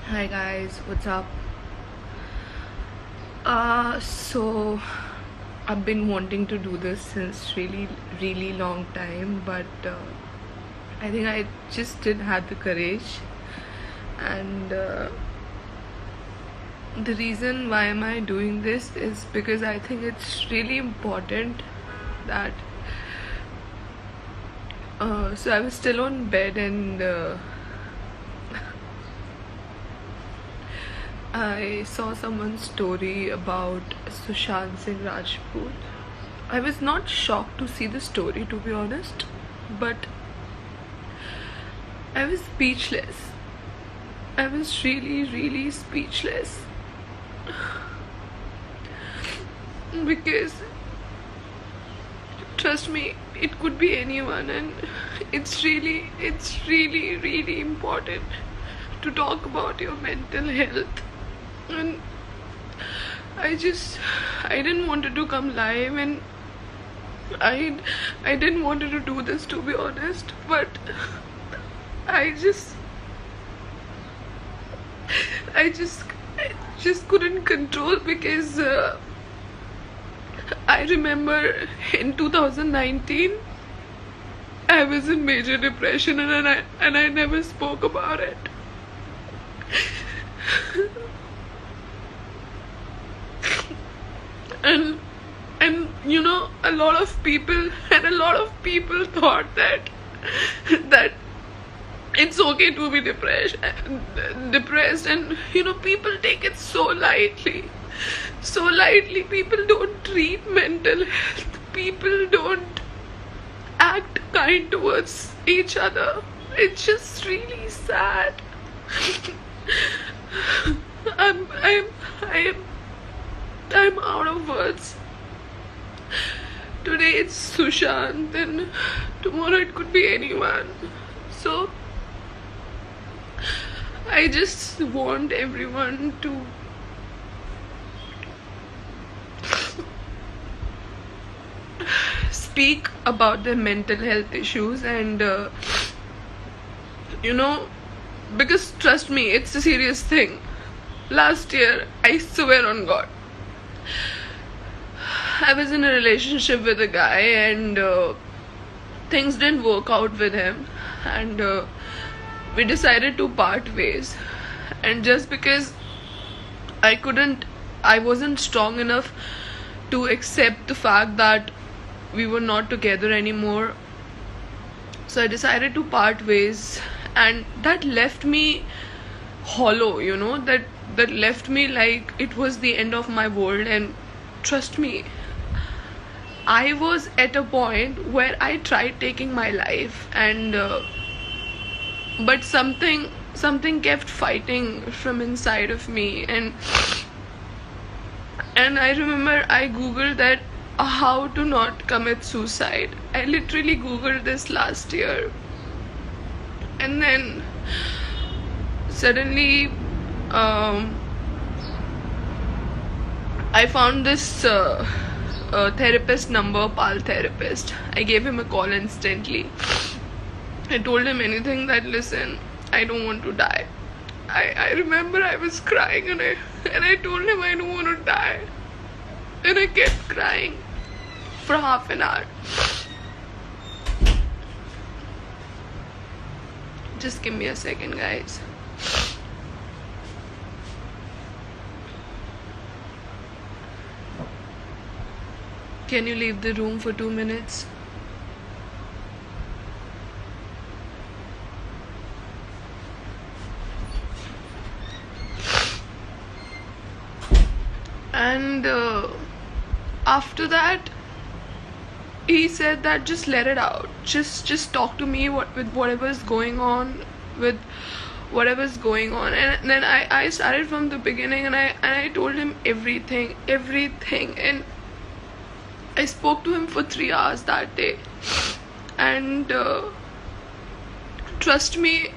Hi guys, what's up? So I've been wanting to do this since really long time, but I think I just didn't have the courage. And the reason why am I doing this is because I think it's really important that. So I was still on bed and. I saw someone's story about Sushant Singh Rajput. I was not shocked to see the story, to be honest, but I was speechless. I was really speechless because trust me, it could be anyone, and it's really important to talk about your mental health. And I didn't wanted to come live, and I didn't wanted to do this, to be honest, but I just I just I just couldn't control because I remember in 2019 I was in major depression, and I never spoke about it. and a lot of people thought that it's okay to be depressed, and people take it so lightly. People don't treat mental health. People don't act kind towards each other. It's just really sad. I'm I'm I'm I'm out of words. Today it's Sushant, and tomorrow it could be anyone. So I just want everyone to speak about their mental health issues, and you know because trust me, it's a serious thing. Last year, I swear on God, I was in a relationship with a guy, and things didn't work out with him, and we decided to part ways. And just because I wasn't strong enough to accept the fact that we were not together anymore, so I decided to part ways, and that left me hollow. That left me like it was the end of my world. And trust me, I was at a point where I tried taking my life, and but something kept fighting from inside of me. And I remember I googled that, how to not commit suicide. I literally googled this last year, and then suddenly I found this therapist number, Pal therapist. I gave him a call instantly. I told him anything, that listen, I don't want to die. I remember I was crying, and I told him I don't want to die. And I kept crying for half an hour. Just give me a second, guys. Can you leave the room for 2 minutes? And after that, he said that just let it out. Just talk to me with whatever's going on, with whatever's going on. And then I started from the beginning, and I told him everything. And I spoke to him for 3 hours that day. And trust me,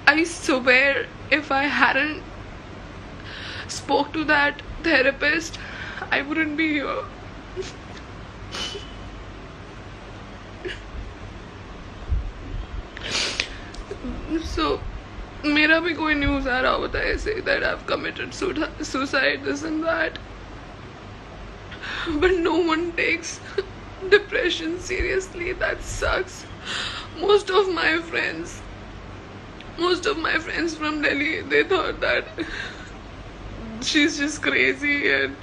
I swear, if I hadn't spoke to that therapist, I wouldn't be here. So मेरा भी कोई news आ रहा होता है ऐसे that I've committed suicide, this and that, but no one takes depression seriously. That sucks. Most of my friends, most of my friends from Delhi, they thought that she's just crazy and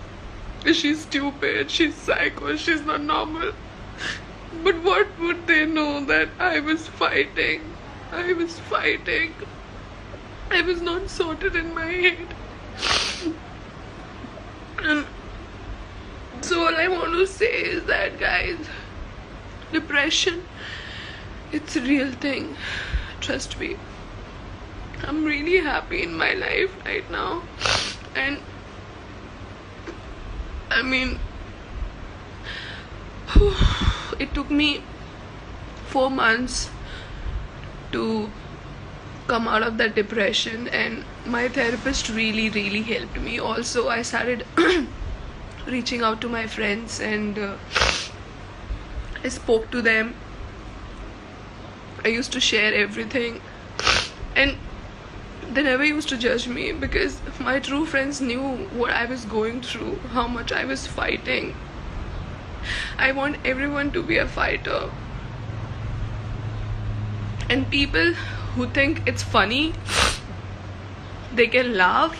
she's stupid, she's psycho, she's not normal. But what would they know that I was fighting? I was fighting. I was not sorted in my head. And so all I want to say is that, guys, depression, it's a real thing. Trust me. I'm really happy in my life right now. And I mean, it took me 4 months to come out of that depression, and my therapist really helped me. Also, I started reaching out to my friends, and I spoke to them. I used to share everything, and they never used to judge me because my true friends knew what I was going through, how much I was fighting. I want everyone to be a fighter. And people who think it's funny, they can laugh.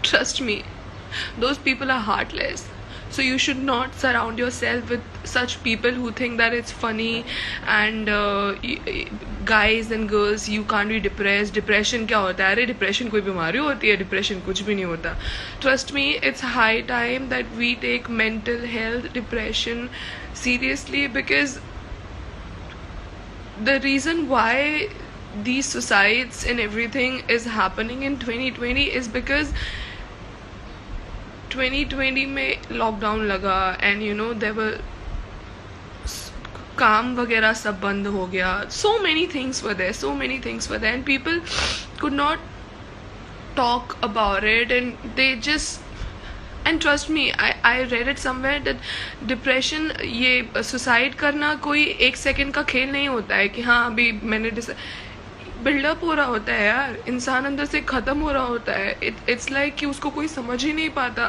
Trust me, those people are heartless. So you should not surround yourself with such people who think that it's funny, and guys and girls, you can't be depressed. Depression क्या होता है? अरे depression कोई बीमारी होती है? Depression कुछ भी नहीं होता. Trust me, it's high time that we take mental health, depression seriously, because the reason why these suicides and everything is happening in 2020 is because 2020 में लॉकडाउन लगा, and you know there were काम वगैरह सब बंद हो गया. so many things were there and people could not talk about it, and they just, and trust me, I read it somewhere that depression, ये suicide करना कोई 1 सेकेंड का खेल नहीं होता है कि हाँ अभी मैंने बिल्डअप हो रहा होता है यार, इंसान अंदर से ख़त्म हो रहा होता है. इट्स लाइक कि उसको कोई समझ ही नहीं पाता.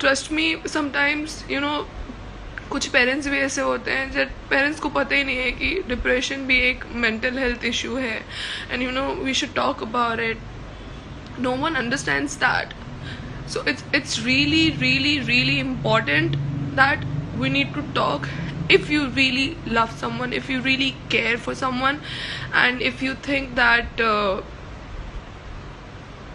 Trust me, sometimes you know कुछ पेरेंट्स भी ऐसे होते हैं जब पेरेंट्स को पता ही नहीं है कि डिप्रेशन भी एक मेंटल हेल्थ इशू है, and you know we should talk about it. No one understands that. So it's really important that we need to talk. If you really love someone, if you really care for someone, and if you think that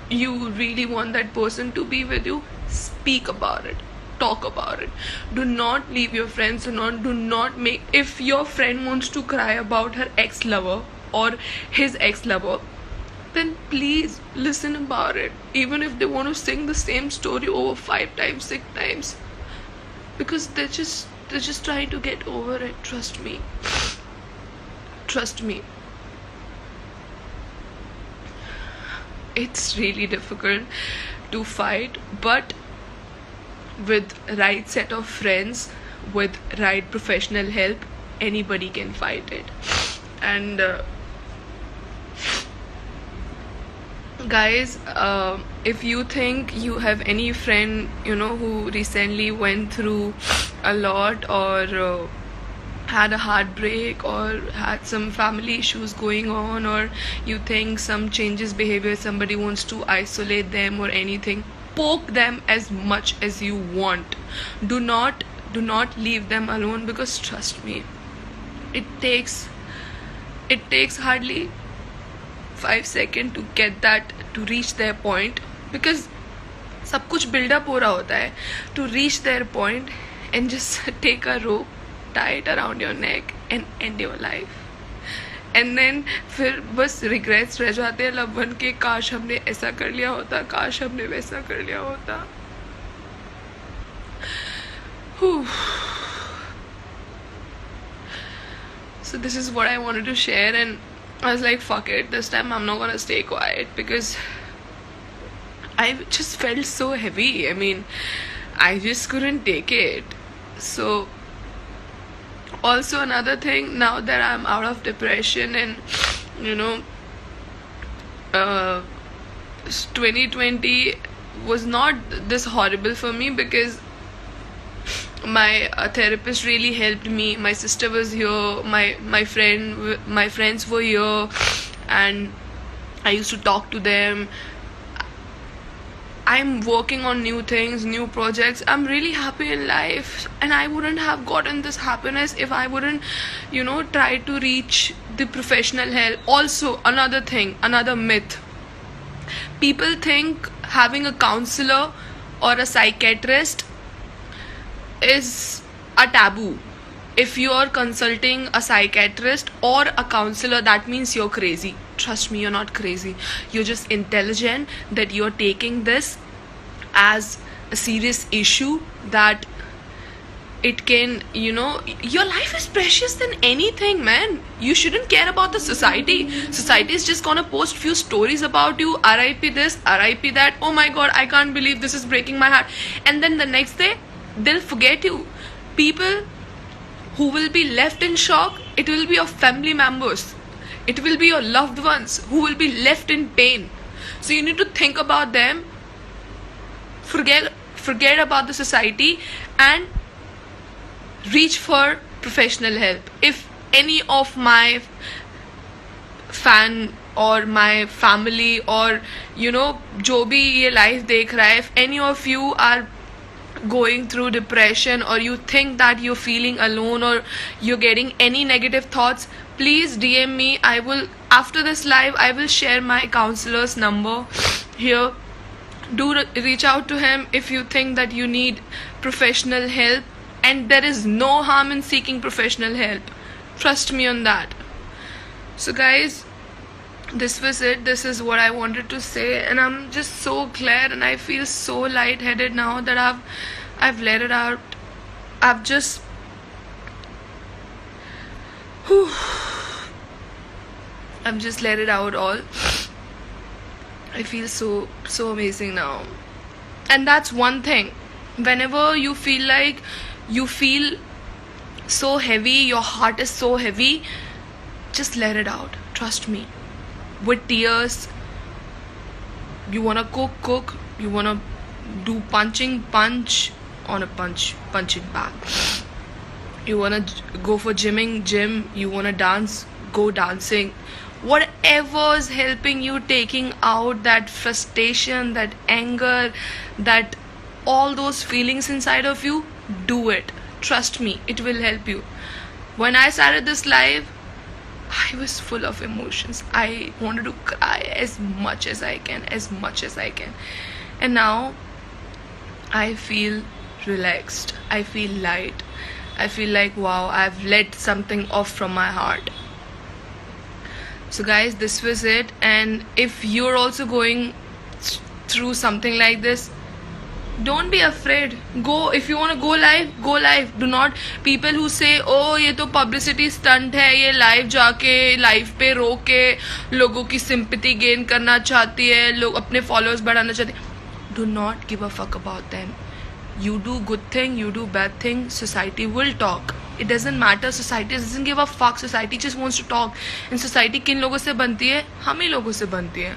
you really want that person to be with you, speak about it, talk about it. Do not leave your friends. Do not make, if your friend wants to cry about her ex-lover or his ex-lover, then please listen about it, even if they want to sing the same story over 5 times, 6 times, because they're just trying to get over it. Trust me, it's really difficult to fight, but with right set of friends, with right professional help, anybody can fight it. And guys, if you think you have any friend who recently went through a lot, or had a heartbreak, or had some family issues going on, or you think some changes behavior, somebody wants to isolate them or anything, poke them as much as you want. Do not leave them alone, because trust me, it takes hardly 5 seconds to get that, to reach their point, because सब कुछ build up हो रहा होता है, to reach their point, and just take a rope, tie it around your neck and end your life. And then फिर बस regrets रह जाते हैं लव वन के, काश हमने ऐसा कर लिया होता, काश हमने वैसा कर लिया होता. So this is what I wanted to share, and I was like, fuck it, this time I'm not gonna stay quiet, because I just felt so heavy. I mean, I just couldn't take it. So also another thing, now that I'm out of depression, and uh, 2020 was not this horrible for me because my therapist really helped me. My sister was here, my friends were here, and I used to talk to them. I'm working on new things, new projects. I'm really happy in life, and I wouldn't have gotten this happiness if I wouldn't, try to reach the professional help. Also, another thing, another myth. People think having a counselor or a psychiatrist is a taboo. If you're consulting a psychiatrist or a counselor, that means you're crazy. Trust me, you're not crazy. You're just intelligent that you're taking this as a serious issue, that it can, your life is precious than anything, man. You shouldn't care about the society. Society is just gonna post few stories about you, RIP this, RIP that, oh my god, I can't believe this is breaking my heart, and then the next day they'll forget you. People who will be left in shock, it will be your family members, it will be your loved ones who will be left in pain. So you need to think about them, forget about the society, and reach for professional help. If any of my fan or my family or जो भी ये life देख रहा है, if any of you are going through depression, or you think that you're feeling alone, or you're getting any negative thoughts, please DM me. I will, after this live, I will share my counselor's number here. Do reach out to him if you think that you need professional help, and there is no harm in seeking professional help. Trust me on that. So guys, this was it. This is what I wanted to say, and I'm just so glad, and I feel so lightheaded now that I've let it out. I've just I've just let it out all. I feel so amazing now. And that's one thing. Whenever you feel like you feel so heavy, your heart is so heavy, just let it out. Trust me. With tears. You wanna cook, you wanna do punch on a punching bag. You wanna go for gym, you wanna dance, go dancing. Whatever is helping you taking out that frustration, that anger, that all those feelings inside of you, do it. Trust me, it will help you. When I started this live, I was full of emotions. I wanted to cry as much as I can. And now I feel relaxed. I feel light. I feel like, wow, I've let something off from my heart. So guys, this was it. And if you're also going through something like this, don't be afraid. Go. If you want to go live. Do not. People who say, oh, ये तो publicity stunt है, ये live जाके live पे रो के लोगों की sympathy gain करना चाहती है, लोग अपने followers बढ़ाना चाहते हैं. Do not give a fuck about them. You do good thing, you do bad thing, society will talk. It doesn't matter. Society doesn't give a fuck. Society just wants to talk. And society किन लोगों से बनती है? हम ही लोगों से बनती है.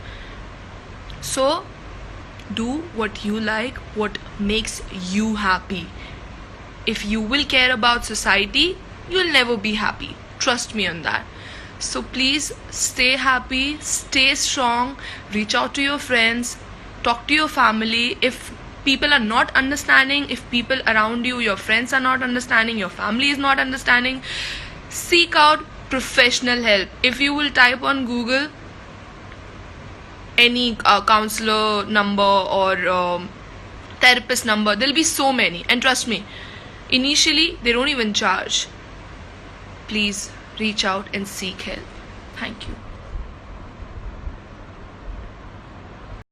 So do what you like, what makes you happy. If you will care about society, you'll never be happy. Trust me on that. So please stay happy, stay strong, reach out to your friends, talk to your family. If people are not understanding, if people around you, your friends are not understanding, your family is not understanding, seek out professional help. If you will type on Google any counselor number or therapist number, there'll be so many. And trust me, initially they don't even charge. Please reach out and seek help. Thank you.